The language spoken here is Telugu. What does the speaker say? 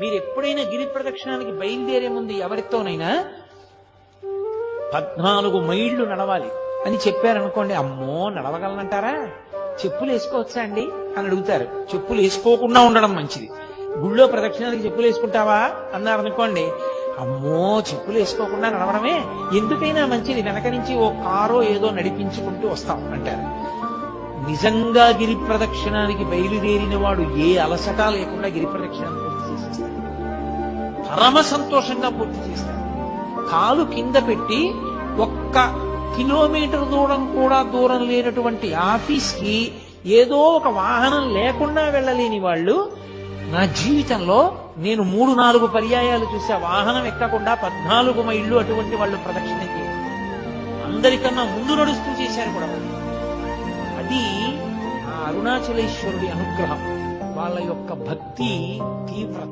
మీరు ఎప్పుడైనా గిరి ప్రదక్షిణానికి బయలుదేరే ముందు ఎవరితోనైనా 14 మైళ్ళు నడవాలి అని చెప్పారనుకోండి, అమ్మో నడవగలనంటారా, చెప్పులు వేసుకోవచ్చా అండి అని అడుగుతారు. చెప్పులు వేసుకోకుండా ఉండడం మంచిది. గుళ్ళో ప్రదక్షిణానికి చెప్పులు వేసుకుంటావా అన్నారనుకోండి, అమ్మో చెప్పులు వేసుకోకుండా నడవడమే ఎందుకైనా మంచిది, వెనక నుంచి ఓ కారో ఏదో నడిపించుకుంటూ వస్తాం అంటారు. నిజంగా గిరి ప్రదక్షిణానికి బయలుదేరిన వాడు ఏ అలసట లేకుండా గిరి ప్రదక్షిణాన్ని పూర్తి చేసేస్తాడు. పరమ సంతోషంగా పూర్తి చేస్తాడు. కాలు కింద పెట్టి 1 కిలోమీటర్ దూరం లేనటువంటి ఆఫీస్కి ఏదో ఒక వాహనం లేకుండా వెళ్ళలేని వాళ్ళు, నా జీవితంలో నేను 3-4 పర్యాయాలు చూసా వాహనం ఎక్కకుండా 14 మైళ్ళు అటువంటి వాళ్ళు ప్రదక్షిణ చేయాలి. అందరికన్నా ముందు నడుస్తూ చేశారు కూడా. అది ఆ అరుణాచలేశ్వరుడి అనుగ్రహం, వాళ్ళ యొక్క భక్తి తీవ్రత.